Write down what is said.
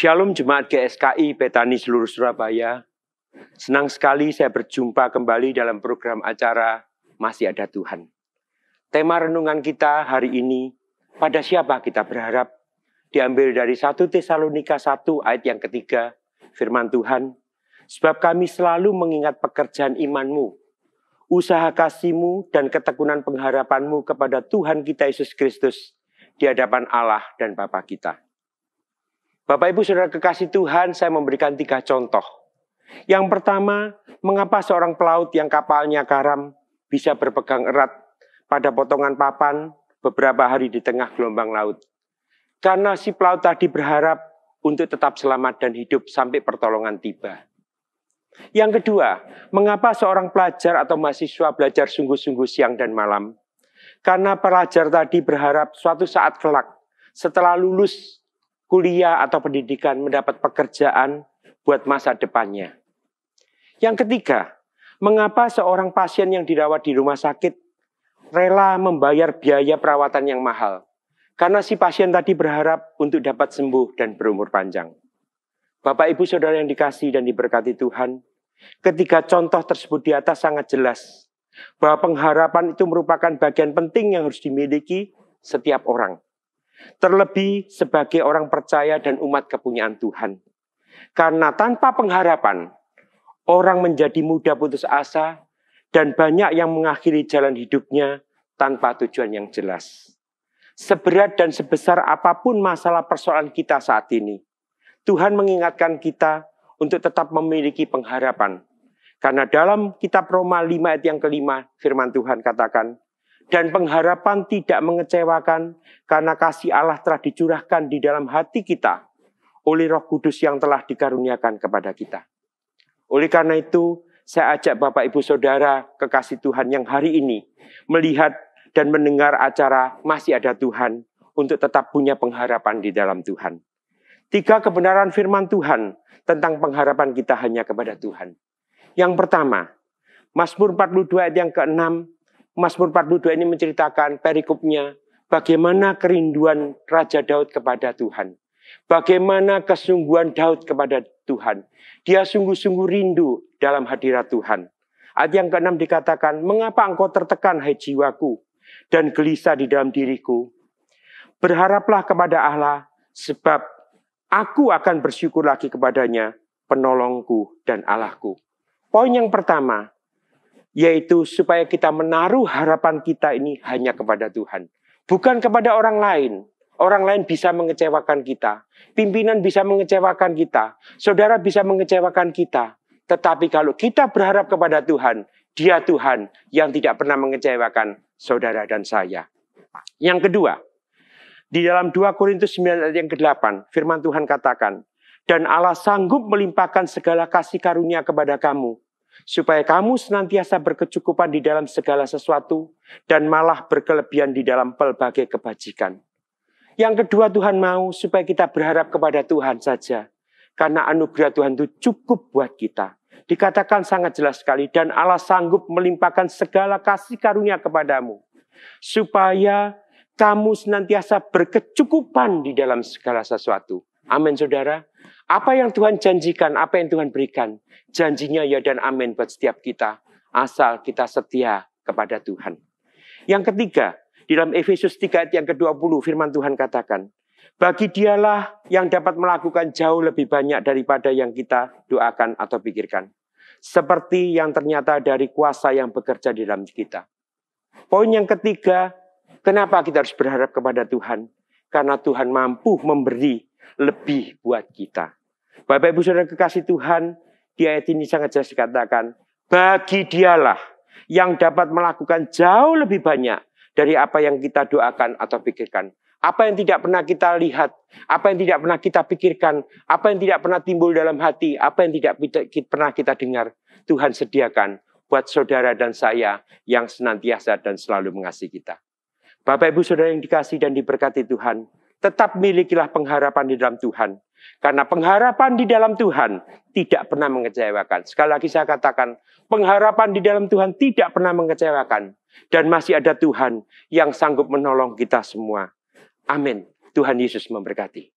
Shalom Jemaat GSKI Betani seluruh Surabaya. Senang sekali saya berjumpa kembali dalam program acara Masih Ada Tuhan. Tema renungan kita hari ini, pada siapa kita berharap? Diambil dari 1 Tesalonika 1 ayat yang ketiga, firman Tuhan. Sebab kami selalu mengingat pekerjaan imanmu, usaha kasihmu dan ketekunan pengharapanmu kepada Tuhan kita Yesus Kristus di hadapan Allah dan Bapa kita. Bapak Ibu Saudara kekasih Tuhan, saya memberikan 3 contoh. Yang pertama, mengapa seorang pelaut yang kapalnya karam bisa berpegang erat pada potongan papan beberapa hari di tengah gelombang laut? Karena si pelaut tadi berharap untuk tetap selamat dan hidup sampai pertolongan tiba. Yang kedua, mengapa seorang pelajar atau mahasiswa belajar sungguh-sungguh siang dan malam? Karena pelajar tadi berharap suatu saat kelak setelah lulus kuliah atau pendidikan mendapat pekerjaan buat masa depannya. Yang ketiga, mengapa seorang pasien yang dirawat di rumah sakit rela membayar biaya perawatan yang mahal? Karena si pasien tadi berharap untuk dapat sembuh dan berumur panjang. Bapak Ibu Saudara yang dikasihi dan diberkati Tuhan, ketiga contoh tersebut di atas sangat jelas bahwa pengharapan itu merupakan bagian penting yang harus dimiliki setiap orang. Terlebih sebagai orang percaya dan umat kepunyaan Tuhan. Karena tanpa pengharapan, orang menjadi mudah putus asa dan banyak yang mengakhiri jalan hidupnya tanpa tujuan yang jelas. Seberat dan sebesar apapun masalah persoalan kita saat ini, Tuhan mengingatkan kita untuk tetap memiliki pengharapan. Karena dalam kitab Roma 5 ayat yang kelima, firman Tuhan katakan, dan pengharapan tidak mengecewakan karena kasih Allah telah dicurahkan di dalam hati kita oleh Roh Kudus yang telah dikaruniakan kepada kita. Oleh karena itu, saya ajak Bapak Ibu Saudara kekasih Tuhan yang hari ini melihat dan mendengar acara Masih Ada Tuhan untuk tetap punya pengharapan di dalam Tuhan. 3 kebenaran firman Tuhan tentang pengharapan kita hanya kepada Tuhan. Yang pertama, Mazmur 42 ayat yang ke-6, Mazmur 42 ini menceritakan perikopnya bagaimana kerinduan Raja Daud kepada Tuhan. Bagaimana kesungguhan Daud kepada Tuhan. Dia sungguh-sungguh rindu dalam hadirat Tuhan. Ayat yang ke-6 dikatakan, mengapa engkau tertekan hai jiwaku dan gelisah di dalam diriku? Berharaplah kepada Allah sebab aku akan bersyukur lagi kepadanya, penolongku dan Allahku. Poin yang pertama, yaitu supaya kita menaruh harapan kita ini hanya kepada Tuhan. Bukan kepada orang lain. Orang lain bisa mengecewakan kita. Pimpinan bisa mengecewakan kita. Saudara bisa mengecewakan kita. Tetapi kalau kita berharap kepada Tuhan, Dia Tuhan yang tidak pernah mengecewakan saudara dan saya. Yang kedua, di dalam 2 Korintus 9 ayat yang ke-8, firman Tuhan katakan, dan Allah sanggup melimpahkan segala kasih karunia kepada kamu, supaya kamu senantiasa berkecukupan di dalam segala sesuatu dan malah berkelebihan di dalam pelbagai kebajikan. Yang kedua, Tuhan mau supaya kita berharap kepada Tuhan saja. Karena anugerah Tuhan itu cukup buat kita. Dikatakan sangat jelas sekali, dan Allah sanggup melimpahkan segala kasih karunia kepadamu. Supaya kamu senantiasa berkecukupan di dalam segala sesuatu. Amin saudara. Apa yang Tuhan janjikan, apa yang Tuhan berikan, janjinya ya dan amin buat setiap kita. Asal kita setia kepada Tuhan. Yang ketiga, di dalam Efesus 3 ayat yang ke-20 firman Tuhan katakan, bagi Dialah yang dapat melakukan jauh lebih banyak daripada yang kita doakan atau pikirkan. Seperti yang ternyata dari kuasa yang bekerja di dalam kita. Poin yang ketiga, kenapa kita harus berharap kepada Tuhan? Karena Tuhan mampu memberi lebih buat kita. Bapak Ibu Saudara kekasih Tuhan, di ayat ini sangat jelas dikatakan, bagi Dialah yang dapat melakukan jauh lebih banyak dari apa yang kita doakan atau pikirkan. Apa yang tidak pernah kita lihat, apa yang tidak pernah kita pikirkan, apa yang tidak pernah timbul dalam hati, apa yang tidak pernah kita dengar, Tuhan sediakan buat saudara dan saya yang senantiasa dan selalu mengasihi kita. Bapak Ibu Saudara yang dikasihi dan diberkati Tuhan, tetap milikilah pengharapan di dalam Tuhan. Karena pengharapan di dalam Tuhan tidak pernah mengecewakan. Sekali lagi saya katakan, pengharapan di dalam Tuhan tidak pernah mengecewakan. Dan masih ada Tuhan yang sanggup menolong kita semua. Amin. Tuhan Yesus memberkati.